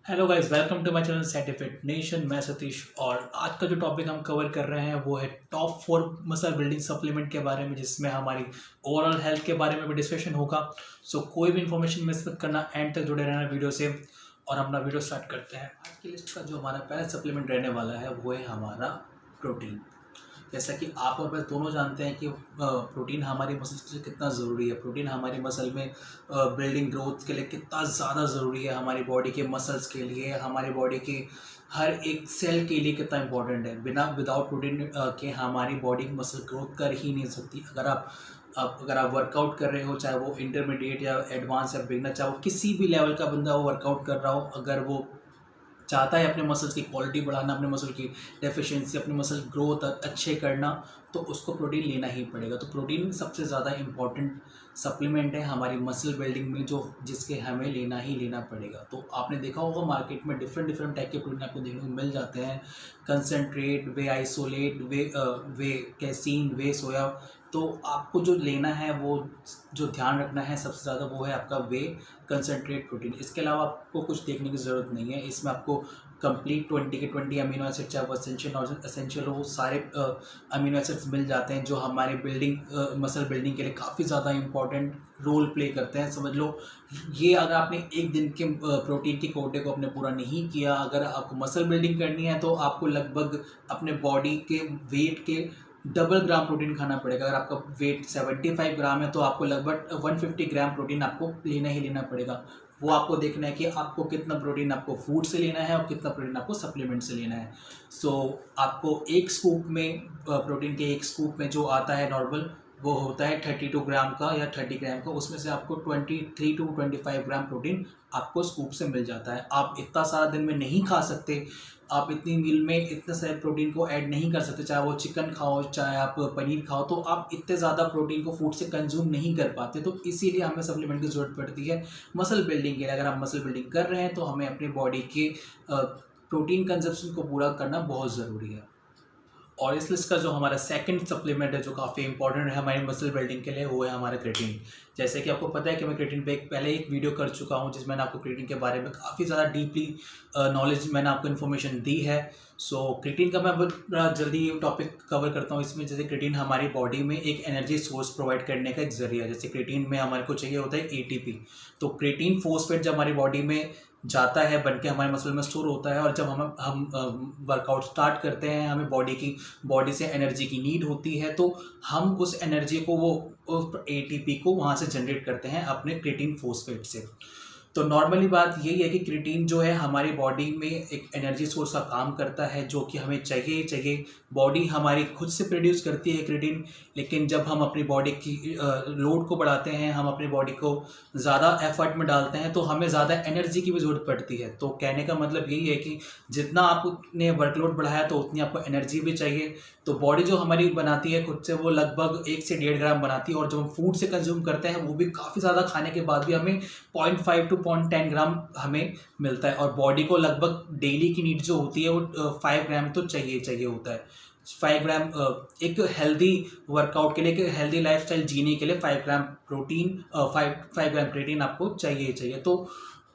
Hello guys, welcome to my channel Scientific Nation. मैं सतीश और आज का जो टॉपिक हम कवर कर रहे हैं वो है टॉप 4 मसल बिल्डिंग सप्लीमेंट के बारे में, जिसमें हमारी ओवरऑल हेल्थ के बारे में भी डिस्कशन होगा। सो कोई भी इन्फॉर्मेशन मिस मत करना, एंड तक जुड़े रहना वीडियो से। और हम अपना वीडियो स्टार्ट करते हैं। आज की लिस्ट का जो हमारा पहला सप्लीमेंट रहने वाला है वो है हमारा प्रोटीन। जैसा कि आप और मैं दोनों जानते हैं कि प्रोटीन हमारी मसल्स के लिए कितना ज़रूरी है। प्रोटीन हमारी मसल में बिल्डिंग ग्रोथ के लिए कितना ज़्यादा ज़रूरी है, हमारी बॉडी के मसल्स के लिए, हमारी बॉडी के हर एक सेल के लिए कितना इंपॉर्टेंट है। विदाउट प्रोटीन के हमारी बॉडी मसल ग्रोथ कर ही नहीं सकती। अगर आप वर्कआउट कर रहे हो, चाहे वो इंटरमीडिएट या एडवांस या बिगनर, चाहे वो किसी भी लेवल का बंदा वो वर्कआउट कर रहा हो, अगर वो चाहता है अपने मसल्स की क्वालिटी बढ़ाना, अपने मसल की डेफिशिएंसी, अपने मसल ग्रोथ अच्छे करना, तो उसको प्रोटीन लेना ही पड़ेगा। तो प्रोटीन सबसे ज़्यादा इम्पॉर्टेंट सप्लीमेंट है हमारी मसल बिल्डिंग में, जिसके हमें लेना ही लेना पड़ेगा। तो आपने देखा होगा मार्केट में डिफरेंट टाइप के प्रोटीन आपको देखने को मिल जाते हैं। कंसनट्रेट, वे आइसोलेट, वे कैसीन, वे सोया। तो आपको जो लेना है, वो जो ध्यान रखना है सबसे ज़्यादा, वो है आपका वे कंसनट्रेट प्रोटीन। इसके अलावा आपको कुछ देखने की ज़रूरत नहीं है। इसमें आपको कंप्लीट 20 के 20 अमीनो एसिड, चाहे वो एसेंशियल हो, वो सारे अमीनो एसिड्स मिल जाते हैं, जो हमारे मसल बिल्डिंग के लिए काफ़ी ज़्यादा इंपॉर्टेंट रोल प्ले करते हैं। समझ लो, ये अगर आपने एक दिन के प्रोटीन के कोटे को अपने पूरा नहीं किया, अगर आपको मसल बिल्डिंग करनी है, तो आपको लगभग अपने बॉडी के वेट के डबल ग्राम प्रोटीन खाना पड़ेगा। अगर आपका वेट 75 ग्राम है, तो आपको लगभग 150 ग्राम प्रोटीन आपको लेना ही लेना पड़ेगा। वो आपको देखना है कि आपको कितना प्रोटीन आपको फूड से लेना है और कितना प्रोटीन आपको सप्लीमेंट से लेना है। आपको एक स्कूप में प्रोटीन के एक स्कूप में जो आता है नॉर्मल, वो होता है 32 ग्राम का या 30 ग्राम का। उसमें से आपको 23 टू 25 ग्राम प्रोटीन आपको स्कूप से मिल जाता है। आप इतना सारा दिन में नहीं खा सकते, आप इतनी मील में इतने सारे प्रोटीन को ऐड नहीं कर सकते। चाहे वो चिकन खाओ, चाहे आप पनीर खाओ, तो आप इतने ज़्यादा प्रोटीन को फूड से कंज्यूम नहीं कर पाते। तो इसीलिए हमें सप्लीमेंट की ज़रूरत पड़ती है मसल बिल्डिंग के लिए। अगर आप मसल बिल्डिंग कर रहे हैं, तो हमें अपनी बॉडी के प्रोटीन कंजप्शन को पूरा करना बहुत ज़रूरी है। और इस लिस्ट का जो हमारा सेकंड सप्लीमेंट है, जो काफ़ी इंपॉर्टेंट है हमारी मसल बिल्डिंग के लिए, वो है हमारा क्रेटीन। जैसे कि आपको पता है कि मैं क्रेटीन पे पहले एक वीडियो कर चुका हूँ, जिसमें मैंने आपको क्रेटीन के बारे में काफ़ी ज़्यादा डीपली नॉलेज मैंने आपको इन्फॉर्मेशन दी है। क्रेटीन का मैं बड़ा जल्दी टॉपिक कवर करता हूँ इसमें। जैसे क्रेटीन हमारी बॉडी में एक एनर्जी सोर्स प्रोवाइड करने का एक जरिया है। जैसे क्रेटीन में हमारे को चाहिए होता है एटीपी। तो क्रेटीन फोस्फेट जब हमारी बॉडी में जाता है, बन के हमारे मसल में स्टोर होता है, और जब हम वर्कआउट स्टार्ट करते हैं, हमें बॉडी से एनर्जी की नीड होती है, तो हम उस एनर्जी को, वो एटीपी को वहाँ से जनरेट करते हैं अपने क्रेटीन फोस्फेट से। तो नॉर्मली बात यही है कि क्रेटीन जो है हमारी बॉडी में एक एनर्जी सोर्स का काम करता है, जो कि हमें चाहिए। बॉडी हमारी खुद से प्रोड्यूस करती है क्रेटीन, लेकिन जब हम अपनी बॉडी की लोड को बढ़ाते हैं, हम अपनी बॉडी को ज़्यादा एफर्ट में डालते हैं, तो हमें ज़्यादा एनर्जी की भी ज़रूरत पड़ती है। तो कहने का मतलब यही है कि जितना आपने वर्कलोड बढ़ाया, तो उतनी आपको एनर्जी भी चाहिए। तो बॉडी जो हमारी बनाती है खुद से, वो लगभग 1 से 1.5 ग्राम बनाती है, और जब हम फूड से कंज्यूम करते हैं, वो भी काफ़ी ज़्यादा खाने के बाद भी हमें 0.5 टू 0.10 ग्राम हमें मिलता है। और बॉडी को लगभग डेली की नीड जो होती है, वो 5 ग्राम तो चाहिए होता है। 5 ग्राम एक हेल्दी वर्कआउट के लिए, एक हेल्दी लाइफस्टाइल जीने के लिए 5 ग्राम प्रोटीन, 5 ग्राम क्रेटीन आपको चाहिए। तो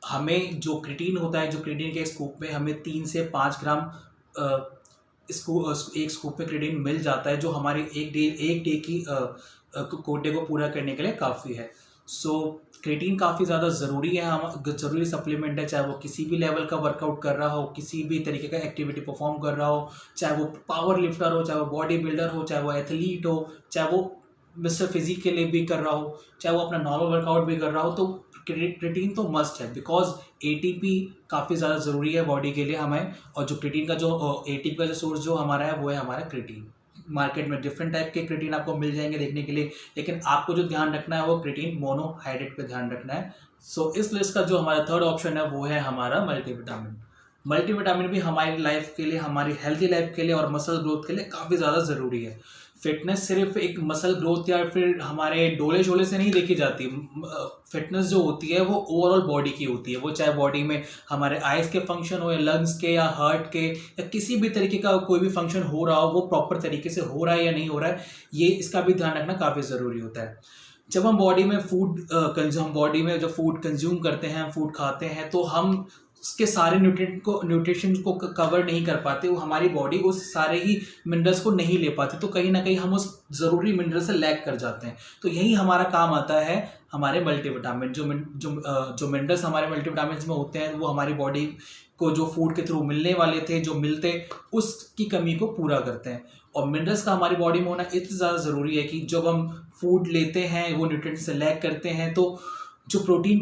हमें जो क्रेटीन होता है, जो क्रेटीन के स्कूप में हमें 3 से 5 ग्राम एक स्कूप में क्रेटीन मिल जाता है, जो हमारे एक डे की कोटे को पूरा करने के लिए काफ़ी है। क्रेटीन काफ़ी ज़्यादा ज़रूरी है, ज़रूरी सप्लीमेंट है। चाहे वो किसी भी लेवल का वर्कआउट कर रहा हो, किसी भी तरीके का एक्टिविटी परफॉर्म कर रहा हो, चाहे वो पावर लिफ्टर हो, चाहे वो बॉडी बिल्डर हो, चाहे वो एथलीट हो, चाहे वो मिस्टर फिजिक के लिए भी कर रहा हो, चाहे वो अपना नॉर्मल वर्कआउट भी कर रहा हो, तो क्रेटीन तो मस्ट है। बिकॉज एटीपी काफ़ी ज़्यादा ज़रूरी है बॉडी के लिए हमें। और जो क्रेटीन का जो एटीपी का जो सोर्स जो हमारा है, वो है हमारा क्रेटीन। मार्केट में डिफरेंट टाइप के क्रेटीन आपको मिल जाएंगे देखने के लिए, लेकिन आपको जो ध्यान रखना है, वो क्रेटीन मोनोहाइड्रेट पे ध्यान रखना है। इस लिस्ट का जो हमारा थर्ड ऑप्शन है, वो है हमारा मल्टीविटामिन। मल्टीविटामिन भी हमारी लाइफ के लिए, हमारी हेल्थी लाइफ के लिए और मसल ग्रोथ के लिए काफ़ी ज़्यादा ज़रूरी है। फिटनेस सिर्फ एक मसल ग्रोथ या फिर हमारे डोले शोले से नहीं देखी जाती। फिटनेस जो होती है, वो ओवरऑल बॉडी की होती है। वो चाहे बॉडी में हमारे आइज़ के फंक्शन हो, या लंग्स के, या हार्ट के, या किसी भी तरीके का कोई भी फंक्शन हो रहा हो, वो प्रॉपर तरीके से हो रहा है या नहीं हो रहा है, ये इसका भी ध्यान रखना काफ़ी ज़रूरी होता है। जब हम बॉडी में जब फूड कंज्यूम करते हैं, फूड खाते हैं, तो हम उसके सारे न्यूट्रिशन को कवर नहीं कर पाते, वो हमारी बॉडी उस सारे ही मिनरल्स को नहीं ले पाती, तो कहीं ना कहीं हम उस ज़रूरी मिनरल से लैग कर जाते हैं। तो यही हमारा काम आता है हमारे मल्टीविटामिन। जो मिनरल्स हमारे मल्टीविटामिन में होते हैं वो हमारी बॉडी को जो फूड के थ्रू मिलने वाले थे, जो मिलते, उसकी कमी को पूरा करते हैं। और मिनरल्स का हमारी बॉडी में होना इतना ज़्यादा ज़रूरी है कि जब हम फूड लेते हैं वो न्यूट्रिएंट्स से लैग करते हैं, तो जो प्रोटीन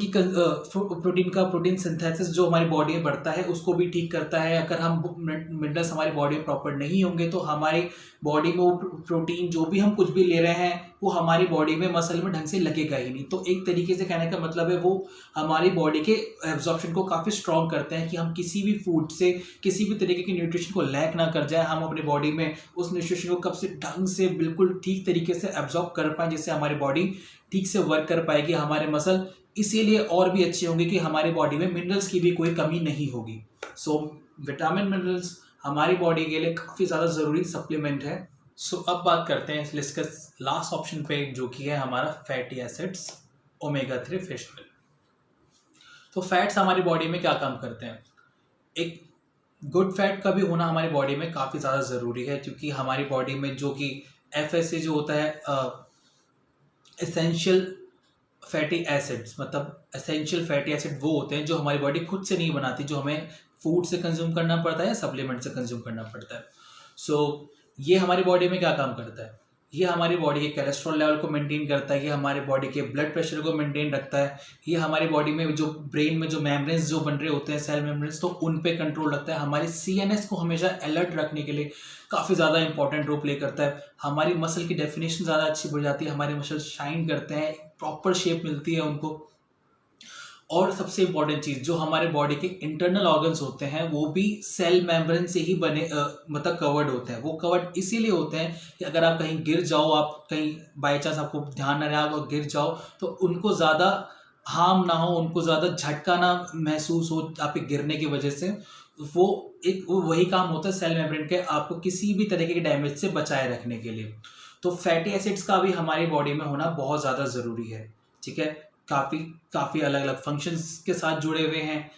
सिंथेसिस जो हमारी बॉडी में बढ़ता है उसको भी ठीक करता है। अगर हम मिनरल्स हमारी बॉडी में प्रॉपर नहीं होंगे तो हमारी बॉडी में वो प्रोटीन जो भी हम कुछ भी ले रहे हैं वो हमारी बॉडी में मसल में ढंग से लगेगा ही नहीं। तो एक तरीके से कहने का मतलब है वो हमारी बॉडी के एब्जॉर्प्शन को काफ़ी स्ट्रॉन्ग करते हैं कि हम किसी भी फूड से किसी भी तरीके के न्यूट्रिशन को लैक ना कर जाए, हम अपनी बॉडी में उस न्यूट्रिशन को कब से ढंग से बिल्कुल ठीक तरीके से एब्जॉर्ब कर पाएँ, जिससे हमारी बॉडी ठीक से वर्क कर पाएगी, हमारे मसल इसीलिए और भी अच्छे होंगे कि हमारी बॉडी में मिनरल्स की भी कोई कमी नहीं होगी। सो विटामिन मिनरल्स हमारी बॉडी के लिए काफ़ी ज़्यादा ज़रूरी सप्लीमेंट है। सो अब बात करते हैं डिस्कस लास्ट ऑप्शन पे, जो कि है हमारा fatty acids, omega 3 fish oil. तो फैट्स हमारी बॉडी में क्या काम करते हैं? एक गुड फैट का भी होना हमारी बॉडी में काफ़ी ज़्यादा ज़रूरी है, क्योंकि हमारी बॉडी में जो कि FSA जो होता है एसेंशियल फैटी एसिड्स, मतलब एसेंशियल फैटी एसिड वो होते हैं जो हमारी बॉडी खुद से नहीं बनाती, जो हमें फूड से कंज्यूम करना पड़ता है या सप्लीमेंट से कंज्यूम करना पड़ता है। सो ये हमारी बॉडी में क्या काम करता है? ये हमारी बॉडी के कोलेस्ट्रॉल लेवल को मेंटेन करता है, ये हमारे बॉडी के ब्लड प्रेशर को मेंटेन रखता है, ये हमारी बॉडी में जो ब्रेन में जो मेम्ब्रेन्स जो बन रहे होते हैं सेल मेम्ब्रेन्स, तो उन पे कंट्रोल रखता है। हमारे CNS को हमेशा अलर्ट रखने के लिए काफ़ी ज़्यादा इंपॉर्टेंट रोल प्ले करता है। हमारी मसल की डेफिनेशन ज़्यादा अच्छी बढ़ जाती है, हमारे मसल शाइन करते हैं, प्रॉपर शेप मिलती है उनको। और सबसे इम्पॉर्टेंट चीज़, जो हमारे बॉडी के इंटरनल ऑर्गन्स होते हैं वो भी सेल मेम्ब्रेन से ही बने मतलब कवर्ड होते हैं। वो कवर्ड इसीलिए होते हैं कि अगर आप कहीं गिर जाओ, आप कहीं बाई चांस आपको ध्यान न रहा और गिर जाओ, तो उनको ज़्यादा हार्म ना हो, उनको ज़्यादा झटका ना महसूस हो आपके गिरने की वजह से। वो वही काम होता है सेल मेम्ब्रेन के, आपको किसी भी तरीके के डैमेज से बचाए रखने के लिए। तो फैटी एसिड्स का भी हमारी बॉडी में होना बहुत ज़्यादा ज़रूरी है, ठीक है। काफ़ी अलग अलग फंक्शंस के साथ जुड़े हुए हैं,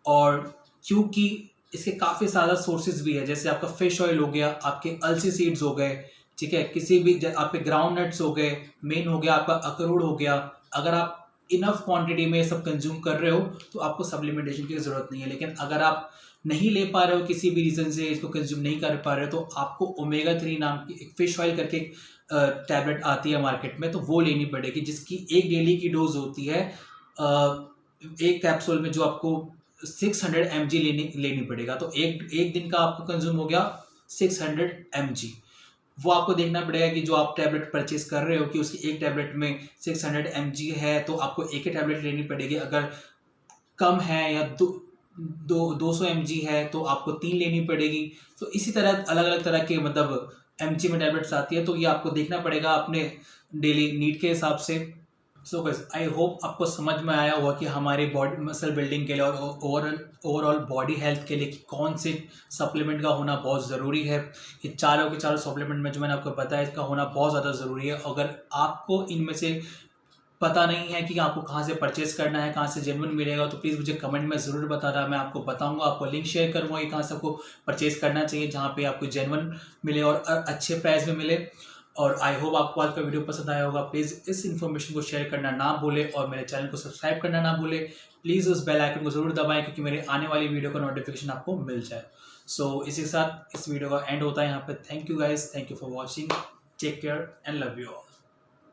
और क्योंकि इसके काफ़ी ज़्यादा सोर्सेज भी है, जैसे आपका फिश ऑयल हो गया, आपके अलसी सीड्स हो गए, ठीक है, किसी भी आपके ग्राउंड नट्स हो गए, मेन हो गया आपका अखरोट हो गया। अगर आप इनफ क्वांटिटी में सब कंज्यूम कर रहे हो तो आपको सप्लीमेंटेशन की ज़रूरत नहीं है। लेकिन अगर आप नहीं ले पा रहे हो, किसी भी रीज़न से इसको कंज्यूम नहीं कर पा रहे हो, तो आपको ओमेगा 3 नाम की एक फ़िश ऑयल करके टैबलेट आती है मार्केट में, तो वो लेनी पड़ेगी, जिसकी एक डेली की डोज होती है एक कैप्सूल में, जो आपको 600 mg लेनी पड़ेगा। तो एक दिन का आपको कंज्यूम हो गया 600 mg। वो आपको देखना पड़ेगा कि जो आप टैबलेट परचेज कर रहे हो कि उसकी एक टैबलेट में 600 mg है, तो आपको एक ही टैबलेट लेनी पड़ेगी। अगर कम है या 200 mg है तो आपको 3 लेनी पड़ेगी। तो इसी तरह अलग अलग तरह के मतलब mg में टैबलेट्स आती है, तो ये आपको देखना पड़ेगा अपने डेली नीड के हिसाब से। सो गाइस, आई होप आपको समझ में आया होगा कि हमारे बॉडी मसल बिल्डिंग के लिए और ओवरऑल बॉडी हेल्थ के लिए कौन से सप्लीमेंट का होना बहुत ज़रूरी है। ये चारों के चारों सप्लीमेंट में जो मैंने आपको बताया, इसका होना बहुत ज़्यादा ज़रूरी है। अगर आपको इनमें से पता नहीं है कि आपको कहाँ से परचेस करना है, कहाँ से जेन्युइन मिलेगा, तो प्लीज़ मुझे कमेंट में ज़रूर बताना, मैं आपको बताऊंगा, आपको लिंक शेयर करूँगा कि कहाँ से आपको परचेस करना चाहिए, जहाँ पे आपको जेन्युइन मिले और अच्छे प्राइस में मिले। और आई होप आपको आज का वीडियो पसंद आया होगा। प्लीज़ इस इन्फॉर्मेशन को शेयर करना ना भूले और मेरे चैनल को सब्सक्राइब करना ना भूले। प्लीज़ उस बेल आइकन को ज़रूर दबाएं, क्योंकि मेरे आने वाली वीडियो का नोटिफिकेशन आपको मिल जाए। सो इसी के साथ इस वीडियो का एंड होता है यहाँ पे। Thank you guys, thank you for watching, take care and love you all.